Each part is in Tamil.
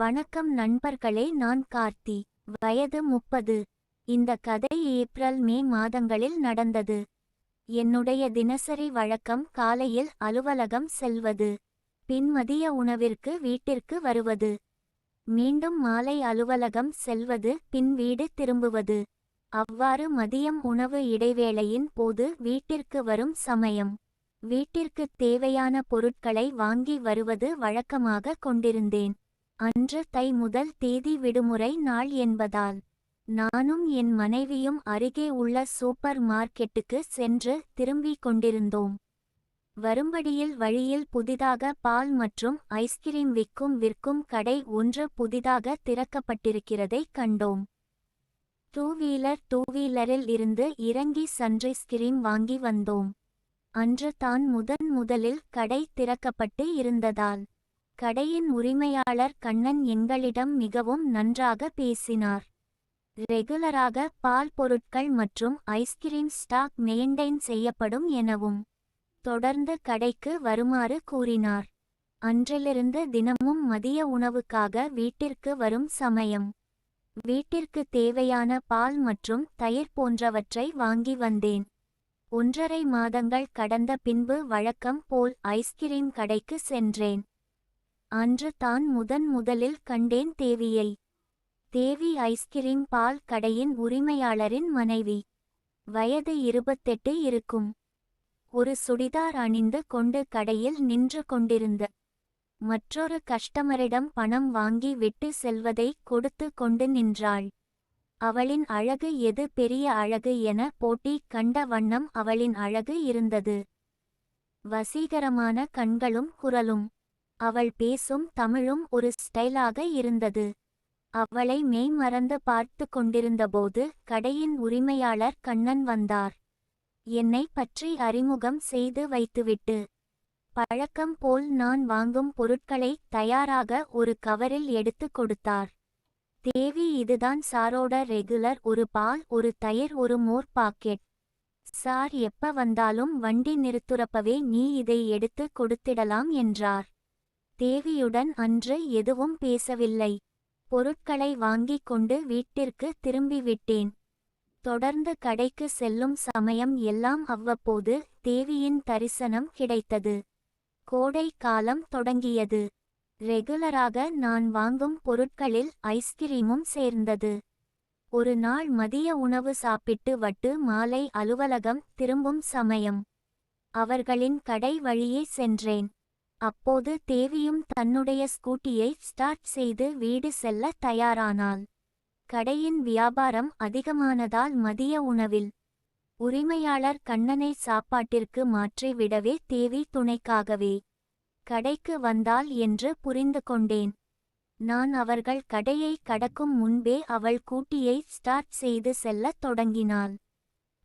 வணக்கம் நண்பர்களே, நான் கார்த்தி. வயது 30. இந்த கதை ஏப்ரல்-மே மாதங்களில் நடந்தது. என்னுடைய தினசரி வழக்கம் காலையில் அலுவலகம் செல்வது, பின் மதிய உணவிற்கு வீட்டிற்கு வருவது, மீண்டும் மாலை அலுவலகம் செல்வது, பின் வீடு திரும்புவது. அவ்வாறு மதியம் உணவு இடைவேளையின் போது வீட்டிற்கு வரும் சமயம் வீட்டிற்கு தேவையான பொருட்களை வாங்கி வருவது வழக்கமாக கொண்டிருந்தேன். அன்று தை முதல் தேதி விடுமுறை நாள் என்பதால் நானும் என் மனைவியும் அருகே உள்ள சூப்பர் மார்க்கெட்டுக்கு சென்று திரும்பிக் கொண்டிருந்தோம். வரும்படியில் வழியில் புதிதாக பால் மற்றும் ஐஸ்கிரீம் விற்கும் கடை ஒன்று புதிதாக திறக்கப்பட்டிருக்கிறதை கண்டோம். டூ வீலரில் இருந்து இறங்கி சன்ரைஸ்கிரீம் வாங்கி வந்தோம். அன்று தான் முதலில் கடை திறக்கப்பட்டு இருந்ததால் கடையின் உரிமையாளர் கண்ணன் எங்களிடம் மிகவும் நன்றாக பேசினார். ரெகுலராக பால் பொருட்கள் மற்றும் ஐஸ்கிரீம் ஸ்டாக் மெயின்டைன் செய்யப்படும் எனவும் தொடர்ந்து கடைக்கு வருமாறு கூறினார். அன்றிலிருந்து தினமும் மதிய உணவுக்காக வீட்டிற்கு வரும் சமயம் வீட்டிற்கு தேவையான பால் மற்றும் தயிர் போன்றவற்றை வாங்கி வந்தேன். 1.5 மாதங்கள் கடந்த பின்பு வழக்கம் போல் ஐஸ்கிரீம் கடைக்கு சென்றேன். அன்று தான் முதலில் கண்டேன் தேவியை. தேவி ஐஸ்கிரீம் பால் கடையின் உரிமையாளரின் மனைவி. வயது 28 இருக்கும். ஒரு சுடிதார் அணிந்து கொண்டு கடையில் நின்று கொண்டிருந்த மற்றொரு கஸ்டமரிடம் பணம் வாங்கி விட்டு செல்வதை கொடுத்து கொண்டு நின்றாள். அவளின் அழகு எது பெரிய அழகு என போட்டி கண்ட வண்ணம் அவளின் அழகு இருந்தது. வசீகரமான கண்களும் குரலும், அவள் பேசும் தமிழும் ஒரு ஸ்டைலாக இருந்தது. அவளை மெய்மறந்து பார்த்து கொண்டிருந்தபோது கடையின் உரிமையாளர் கண்ணன் வந்தார். என்னை பற்றி அறிமுகம் செய்து வைத்துவிட்டு பழக்கம் போல் நான் வாங்கும் பொருட்களை தயாராக ஒரு கவரில் எடுத்து கொடுத்தார். தேவி, இதுதான் சாரோட ரெகுலர், ஒரு பால், ஒரு தயிர், ஒரு மோர் பாக்கெட். சார் எப்ப வந்தாலும் வண்டி நிறுத்துறப்பவே நீ இதை எடுத்து கொடுத்திடலாம் என்றார். தேவியுடன் அன்று எதுவும் பேசவில்லை. பொருட்களை வாங்கிக் கொண்டு வீட்டிற்கு திரும்பிவிட்டேன். தொடர்ந்து கடைக்கு செல்லும் சமயம் எல்லாம் அவ்வப்போது தேவியின் தரிசனம் கிடைத்தது. கோடை காலம் தொடங்கியது. ரெகுலராக நான் வாங்கும் பொருட்களில் ஐஸ்கிரீமும் சேர்ந்தது. ஒரு நாள் மதிய உணவு சாப்பிட்டு மாலை அலுவலகம் திரும்பும் சமயம் அவர்களின் கடை வழியே சென்றேன். அப்போது தேவியும் தன்னுடைய ஸ்கூட்டியை ஸ்டார்ட் செய்து வீடு செல்ல தயாரானாள். கடையின் வியாபாரம் அதிகமானதால் மதிய உணவில் உரிமையாளர் கண்ணனை சாப்பாட்டிற்கு மாற்றி விடவே தேவி துணைக்காகவே கடைக்கு வந்தாள் என்று புரிந்து கொண்டேன். நான் அவர்கள் கடையை கடக்கும் முன்பே அவள் கூட்டியை ஸ்டார்ட் செய்து செல்லத் தொடங்கினாள்.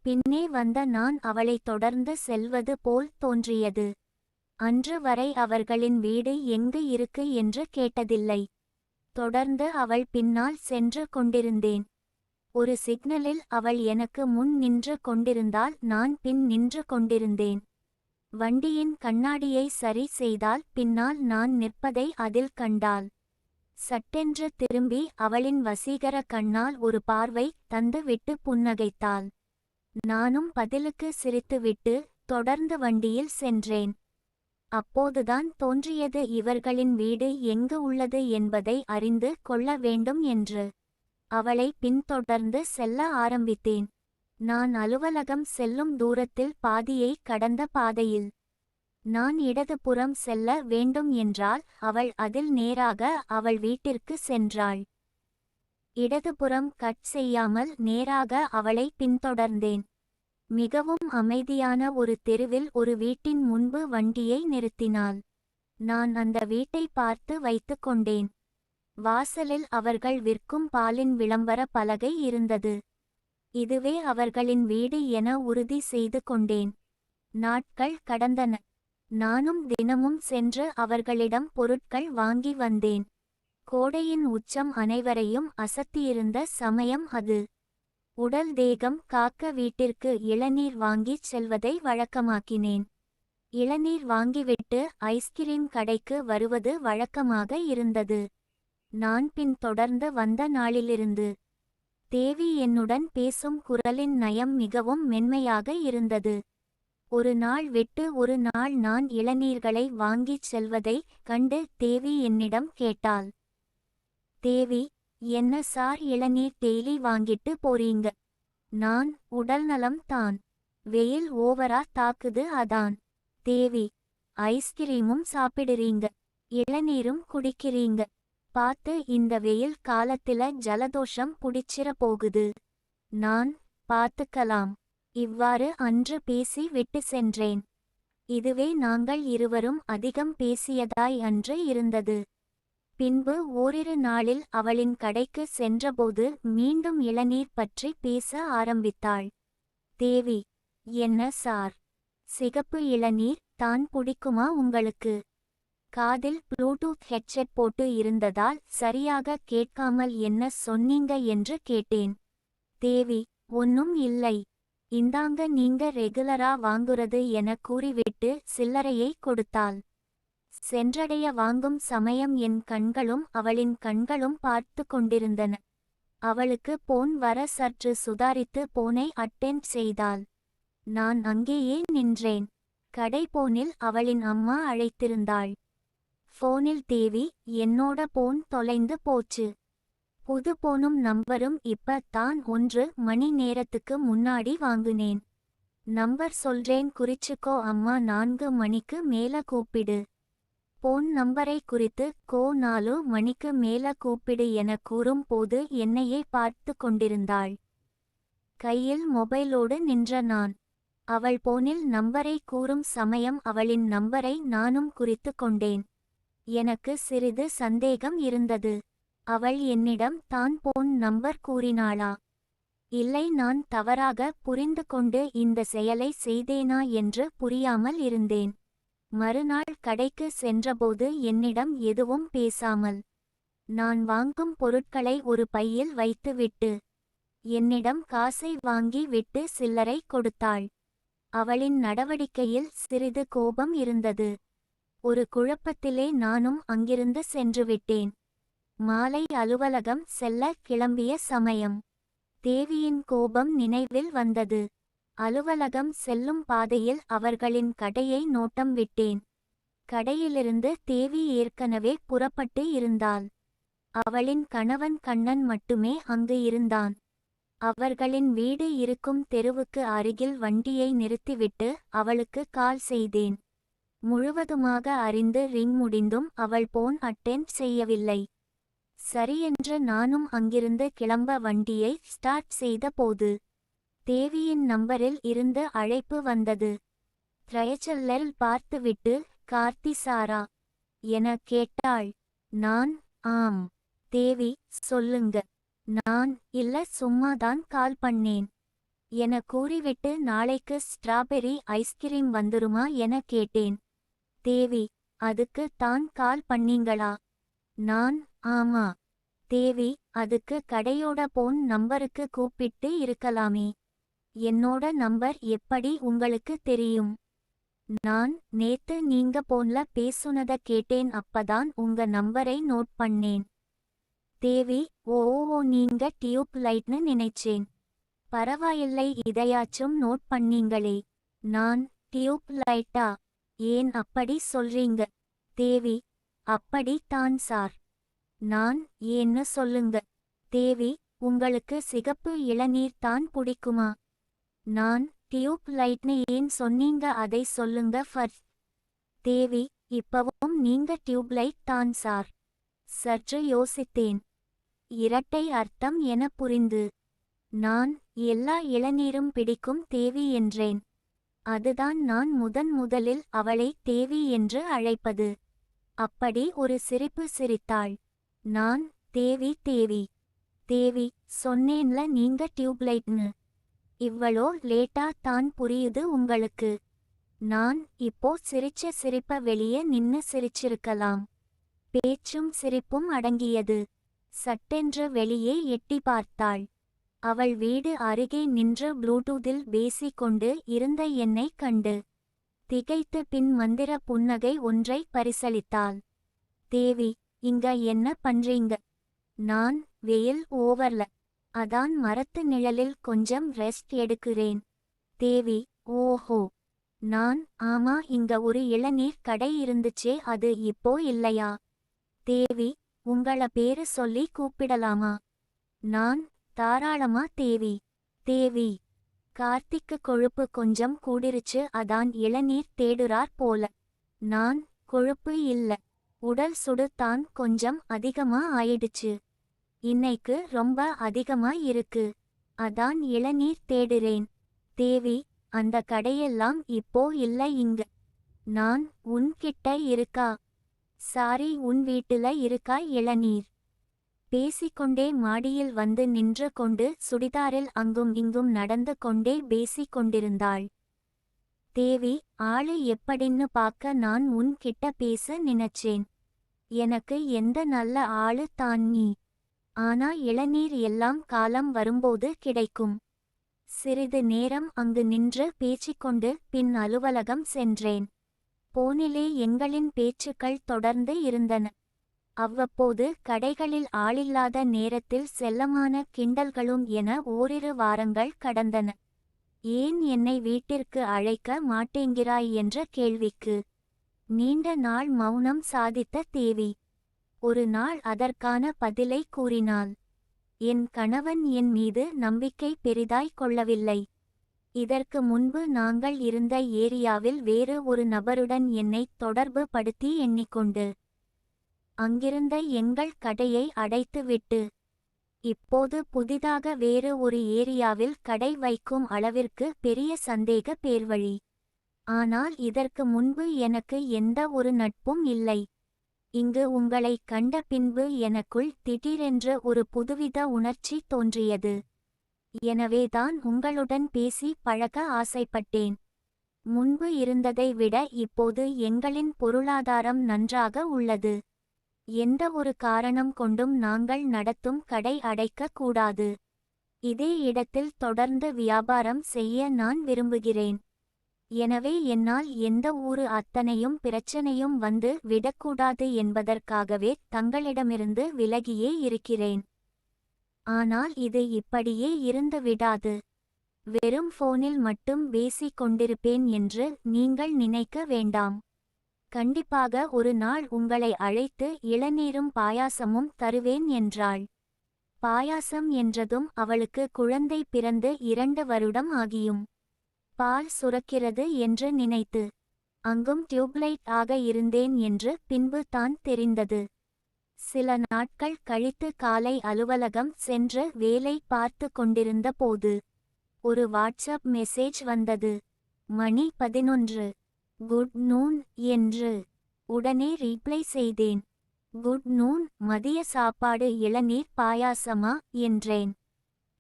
பின்னே வந்த நான் அவளை தொடர்ந்து செல்வது போல் தோன்றியது. அன்று வரை அவர்களின் வீடு எங்கு இருக்கு என்று கேட்டதில்லை. தொடர்ந்து அவள் பின்னால் சென்று கொண்டிருந்தேன். ஒரு சிக்னலில் அவள் எனக்கு முன் நின்று கொண்டிருந்தால் நான் பின் நின்று கொண்டிருந்தேன். வண்டியின் கண்ணாடியை சரி செய்தால் பின்னால் நான் நிற்பதை அதில் கண்டாள். சட்டென்று திரும்பி அவளின் வசீகர கண்ணால் ஒரு பார்வை தந்து விட்டு புன்னகைத்தாள். நானும் பதிலுக்கு சிரித்துவிட்டு தொடர்ந்து வண்டியில் சென்றேன். அப்போதுதான் தோன்றியது இவர்களின் வீடு எங்கு உள்ளது என்பதை அறிந்து கொள்ள வேண்டும் என்று. அவளை பின்தொடர்ந்து செல்ல ஆரம்பித்தேன். நான் அலுவலகம் செல்லும் தூரத்தில் பாதியை கடந்த பாதையில் நான் இடதுபுறம் செல்ல வேண்டும் என்றால் அவள் அதில் நேராக அவள் வீட்டிற்கு சென்றாள். இடதுபுறம் கட் செய்யாமல் நேராக அவளை பின்தொடர்ந்தேன். மிகவும் அமைதியான ஒரு தெருவில் ஒரு வீட்டின் முன்பு வண்டியை நிறுத்தினாள். நான் அந்த வீட்டை பார்த்து வைத்து கொண்டேன். வாசலில் அவர்கள் விற்கும் பாலின் விளம்பர பலகை இருந்தது. இதுவே அவர்களின் வீடு என உறுதி செய்து கொண்டேன். நாட்கள் கடந்தன. நானும் தினமும் சென்று அவர்களிடம் பொருட்கள் வாங்கி வந்தேன். கோடையின் உச்சம் அனைவரையும் அசத்தியிருந்த சமயம் அது. உடல் தேகம் காக்க வீட்டிற்கு இளநீர் வாங்கிச் செல்வதை வழக்கமாக்கினேன். இளநீர் வாங்கிவிட்டு ஐஸ்கிரீம் கடைக்கு வருவது வழக்கமாக இருந்தது. நான் பின் தொடர்ந்து வந்த நாளிலிருந்து தேவி என்னுடன் பேசும் குரலின் நயம் மிகவும் மென்மையாக இருந்தது. ஒரு நாள் விட்டு ஒரு நாள் நான் இளநீர்களை வாங்கிச் செல்வதைக் கண்டு தேவி என்னிடம் கேட்டாள். தேவி, என்ன சார் இளநீர் டெய்லி வாங்கிட்டு போறீங்க? நான், உடல்நலம் தான். வெயில் ஓவரா தாக்குது அதான். தேவி, ஐஸ்கிரீமும் சாப்பிடுறீங்க, இளநீரும் குடிக்கிறீங்க. பார்த்து இந்த வெயில் காலத்தில ஜலதோஷம் புடிச்சிர போகுது. நான், பார்த்துக்கலாம். இவ்வாறு அன்று பேசி விட்டு சென்றேன். இதுவே நாங்கள் இருவரும் அதிகம் பேசியதாய் அன்று இருந்தது. பின்பு ஓரிரு நாளில் அவளின் கடைக்கு சென்றபோது மீண்டும் இளநீர் பற்றி பேச ஆரம்பித்தாள். தேவி, என்ன சார், சிகப்பு இளநீர் தான் பிடிக்குமா உங்களுக்கு? காதில் ப்ளூடூத் ஹெட்செட் போட்டு இருந்ததால் சரியாக கேட்காமல் என்ன சொன்னீங்க என்று கேட்டேன். தேவி, ஒன்னும் இல்லை, இந்தாங்க நீங்க ரெகுலரா வாங்குறது என கூறிவிட்டு சில்லறையை கொடுத்தாள். சென்றடைய வாங்கும் சமயம் என் கண்களும் அவளின் கண்களும் பார்த்து கொண்டிருந்தன. அவளுக்கு போன் வர சற்று சுதாரித்து போனை அட்டெண்ட் செய்தாள். நான் அங்கேயே நின்றேன். கடை போனில் அவளின் அம்மா அழைத்திருந்தாள். போனில் தேவி, என்னோட போன் தொலைந்து போச்சு. புது போனும் நம்பரும் இப்ப தான் 1 மணி நேரத்துக்கு முன்னாடி வாங்குனேன். நம்பர் சொல்றேன் குறிச்சுக்கோ அம்மா, 4 மணிக்கு மேல கூப்பிடு. போன் நம்பரை குறித்து 4 மணிக்கு மேல கூப்பிடு என கூறும் போது என்னையே பார்த்து கொண்டிருந்தாள். கையில் மொபைலோடு நின்ற நான் அவள் போனில் நம்பரை கூறும் சமயம் அவளின் நம்பரை நானும் குறித்து கொண்டேன். எனக்கு சிறிது சந்தேகம் இருந்தது. அவள் என்னிடம் தான் போன் நம்பர் கூறினாளா, இல்லை நான் தவறாக புரிந்து கொண்டு இந்த செயலை செய்தேனா என்று புரியாமல் இருந்தேன். மறுநாள் கடைக்கு சென்றபோது என்னிடம் எதுவும் பேசாமல் நான் வாங்கும் பொருட்களை ஒரு பையில் வைத்துவிட்டு என்னிடம் காசை வாங்கி விட்டு சில்லறை கொடுத்தாள். அவளின் நடவடிக்கையில் சிறிது கோபம் இருந்தது. ஒரு குழப்பத்திலே நானும் அங்கிருந்து சென்றுவிட்டேன். மாலை அலுவலகம் செல்ல கிளம்பிய சமயம் தேவியின் கோபம் நினைவில் வந்தது. அலுவலகம் செல்லும் பாதையில் அவர்களின் கடையை நோட்டம் விட்டேன். கடையிலிருந்து தேவி ஏற்கனவே புறப்பட்டு இருந்தாள். அவளின் கணவன் கண்ணன் மட்டுமே அங்கு இருந்தான். அவர்களின் வீடு இருக்கும் தெருவுக்கு அருகில் வண்டியை நிறுத்திவிட்டு அவளுக்கு கால் செய்தேன். முழுவதுமாக அறிந்து ரிங் முடிந்தும் அவள் போன் அட்டெண்ட் செய்யவில்லை. சரியென்று நானும் அங்கிருந்து கிளம்ப வண்டியை ஸ்டார்ட் செய்த போது தேவியின் நம்பரில் இருந்து அழைப்பு வந்தது. ட்ரையச்சல்லல் பார்த்துவிட்டு, கார்த்தி சாரா என கேட்டாள். நான், ஆம். தேவி, சொல்லுங்க. நான், இல்ல சும்மாதான் கால் பண்ணேன் என கூறிவிட்டு நாளைக்கு ஸ்ட்ராபெரி ஐஸ்கிரீம் வந்துருமா என கேட்டேன். தேவி, அதுக்கு தான் கால் பண்ணீங்களா? நான், ஆமா. தேவி, அதுக்கு கடையோட போன் நம்பருக்கு கூப்பிட்டு இருக்கலாமே. என்னோட நம்பர் எப்படி உங்களுக்கு தெரியும்? நான், நேத்து நீங்க போன்ல பேசுனத கேட்டேன், அப்பதான் உங்க நம்பரை நோட் பண்ணேன். தேவி, ஓ நீங்க டியூப் லைட்னு நினைச்சேன். பரவாயில்லை, இதையாச்சும் நோட் பண்ணீங்களே. நான், டியூப் லைட்டா? ஏன் அப்படி சொல்றீங்க? தேவி, அப்படி தான் சார். நான், ஏன்னு சொல்லுங்க. தேவி, உங்களுக்கு சிகப்பு இளநீர் தான் பிடிக்குமா? நான், டியூப் லைட்னு ஏன் சொன்னீங்க அதை சொல்லுங்க ஃபர்ஸ்ட். தேவி, இப்பவும் நீங்க டியூப் லைட் தான் சார். சற்று யோசித்தேன். இரட்டை அர்த்தம் என புரிந்து நான், எல்லா இளநீரும் பிடிக்கும் தேவி என்றேன். அதுதான் நான் முதலில் அவளை தேவி என்று அழைப்பது. அப்படி ஒரு சிரிப்பு சிரித்தாள். நான், தேவி தேவி தேவி, சொன்னேன்ல நீங்க டியூப்லைட்னு. இவ்வளோ லேட்டா தான் புரியுது உங்களுக்கு. நான், இப்போ சிரிச்ச சிரிப்ப வெளியே நின்னு சிரிச்சிருக்கலாம். பேச்சும் சிரிப்பும் அடங்கியது. சட்டென்று வெளியே எட்டி பார்த்தாள். அவள் வீடு அருகே நின்று ப்ளூடூத்தில் பேசிக்கொண்டு இருந்த என்னை கண்டு திகைத்து பின் மந்திர புன்னகை ஒன்றை பரிசளித்தாள். தேவி, இங்க என்ன பண்றீங்க? நான், வெயில் ஓவர்ல. அதான் மரத்து நிழலில் கொஞ்சம் ரெஸ்ட் எடுக்கிறேன். தேவி, ஓஹோ. நான், ஆமா, இங்க ஒரு இளநீர் கடை இருந்துச்சே, அது இப்போ இல்லையா? தேவி, உங்கள பேரு சொல்லி கூப்பிடலாமா? நான், தாராளமா தேவி. தேவி, கார்த்திக்கு கொழுப்பு கொஞ்சம் கூடிருச்சு, அதான் இளநீர் தேடுறார் போல. நான், கொழுப்பு இல்ல, உடல் சுடு தான் கொஞ்சம் அதிகமா ஆயிடுச்சு. இன்னைக்கு ரொம்ப அதிகமா இருக்கு, அதான் இளநீர் தேடுறேன். தேவி, அந்த கடையெல்லாம் இப்போ இல்ல இங்க. நான், உன் கிட்ட இருக்கா? சாரி, உன் வீட்டுல இருக்கா இளநீர்? பேசிக்கொண்டே மாடியில் வந்து நின்று கொண்டு சுடிதாரில் அங்கும் இங்கும் நடந்து கொண்டே பேசிக் கொண்டிருந்தாள். தேவி, ஆளு எப்படின்னு பாக்க நான் உன் கிட்ட பேச நினைச்சேன். எனக்கு எந்த நல்ல ஆளு தான் நீ. ஆனா இளநீர் எல்லாம் காலம் வரும்போது கிடைக்கும். சிறிது நேரம் அங்கு நின்று பேசிக்கொண்டு பின் அலுவலகம் சென்றேன். போனிலே எங்களின் பேச்சுக்கள் தொடர்ந்து இருந்தன. அவ்வப்போது கடைகளில் ஆளில்லாத நேரத்தில் செல்லமான கிண்டல்களும் என ஓரிரு வாரங்கள் கடந்தன. ஏன் என்னை வீட்டிற்கு அழைக்க மாட்டேங்கிறாய் என்ற கேள்விக்கு நீண்ட நாள் மௌனம் சாதித்த தேவி ஒரு நாள் அதற்கான பதிலை கூறினாள். என் கணவன் என் மீது நம்பிக்கை பெரிதாய் கொள்ளவில்லை. இதற்கு முன்பு நாங்கள் இருந்த ஏரியாவில் வேறு ஒரு நபருடன் என்னை தொடர்பு படுத்தி எண்ணிக்கொண்டு அங்கிருந்த எங்கள் கடையை அடைத்துவிட்டு இப்போது புதிதாக வேறு ஒரு ஏரியாவில் கடை வைக்கும் அளவிற்கு பெரிய சந்தேக பேர்வழி. ஆனால் இதற்கு முன்பு எனக்கு எந்த ஒரு நட்பும் இல்லை. இங்கு உங்களை கண்ட பின்பு எனக்குள் திடீரென்று ஒரு புதுவித உணர்ச்சி தோன்றியது. எனவேதான் உங்களுடன் பேசி பழக ஆசைப்பட்டேன். முன்பு இருந்ததை விட இப்போது எங்களின் பொருளாதாரம் நன்றாக உள்ளது. எந்த ஒரு காரணம் கொண்டும் நாங்கள் நடத்தும் கடை அடைக்க கூடாது. இதே இடத்தில் தொடர்ந்து வியாபாரம் செய்ய நான் விரும்புகிறேன். எனவே என்னால் எந்த ஒரு அத்தனையும் பிரச்சனையும் வந்து விடக்கூடாது என்பதற்காகவே தங்களிடமிருந்து விலகியே இருக்கிறேன். ஆனால் இது இப்படியே இருந்து விடாது. வெறும் போனில் மட்டும் பேசிக் கொண்டிருப்பேன் என்று நீங்கள் நினைக்க வேண்டாம். கண்டிப்பாக ஒரு நாள் உங்களை அழைத்து இளநீரும் பாயாசமும் தருவேன் என்றாள். பாயாசம் என்றதும் அவளுக்கு குழந்தை பிறந்து 2 வருடம் ஆகியும் பால் சுரக்கிறது என்று நினைத்து அங்கும் டியூப்லைட் ஆக இருந்தேன் என்று பின்பு தான் தெரிந்தது. சில நாட்கள் கழித்து காலை அலுவலகம் சென்று வேலை பார்த்து கொண்டிருந்த போது ஒரு வாட்ஸ்அப் மெசேஜ் வந்தது. மணி 11. குட் நூன் என்று. உடனே ரீப்ளை செய்தேன். குட் நூன், மதிய சாப்பாடு இளநீர் பாயாசமா என்றேன்.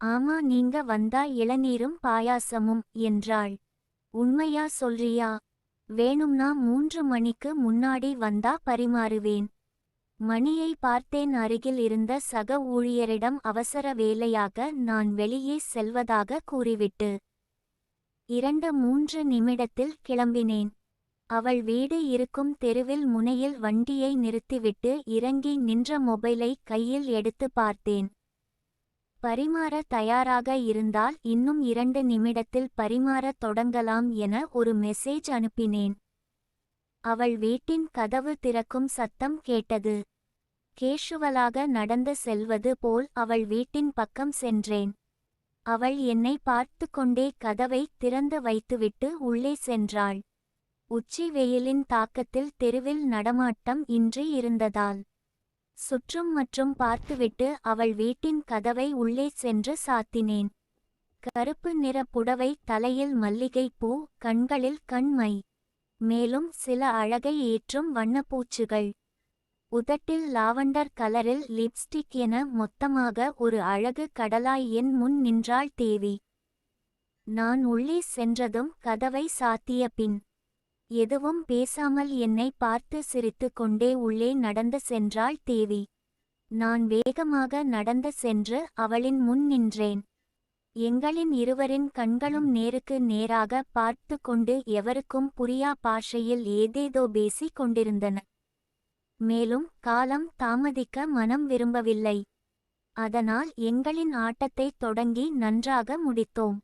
ஆமா, நீங்க வந்தா இளநீரும் பாயாசமும் என்றாள். உண்மையா சொல்றியா? வேணும்னா 3 மணிக்கு முன்னாடி வந்தா பரிமாறுவேன். மணியை பார்த்தேன். அருகில் இருந்த சக ஊழியரிடம் அவசர வேலையாக நான் வெளியே செல்வதாக கூறிவிட்டு 2-3 நிமிடத்தில் கிளம்பினேன். அவள் வீடு இருக்கும் தெருவில் முனையில் வண்டியை நிறுத்திவிட்டு இறங்கி நின்ற மொபைலை கையில் எடுத்து பார்த்தேன். பரிமாற தயாராக இருந்தால் இன்னும் 2 நிமிடத்தில் பரிமாறத் தொடங்கலாம் என ஒரு மெசேஜ் அனுப்பினேன். அவள் வீட்டின் கதவு திறக்கும் சத்தம் கேட்டது. கேஷுவலாக நடந்து செல்வது போல் அவள் வீட்டின் பக்கம் சென்றேன். அவள் என்னை பார்த்து கொண்டே கதவை திறந்து வைத்துவிட்டு உள்ளே சென்றாள். உச்சி வெயிலின் தாக்கத்தில் தெருவில் நடமாட்டம் இன்றி இருந்ததால் சுற்றும் மற்றும் பார்த்துவிட்டு அவள் வீட்டின் கதவை உள்ளே சென்று சாத்தினேன். கருப்பு நிற புடவை, தலையில் மல்லிகை பூ, கண்களில் கண்மை, மேலும் சில அழகை ஏற்றும் வண்ணப்பூச்சுகள், உதட்டில் லாவண்டர் கலரில் லிப்ஸ்டிக் என மொத்தமாக ஒரு அழகு கடலாய் என் முன் நின்றாள் தேவி. நான் உள்ளே சென்றதும் கதவை சாத்திய பின் எதுவும் பேசாமல் என்னை பார்த்து சிரித்து கொண்டே உள்ளே நடந்து சென்றாள் தேவி. நான் வேகமாக நடந்து சென்று அவளின் முன் நின்றேன். எங்களின் இருவரின் கண்களும் நேருக்கு நேராக பார்த்து கொண்டு எவருக்கும் புரியா பாஷையில் ஏதேதோ பேசிக் கொண்டிருந்தன. மேலும் காலம் தாமதிக்க மனம் விரும்பவில்லை. அதனால் எங்களின் ஆட்டத்தை தொடங்கி நன்றாக முடித்தோம்.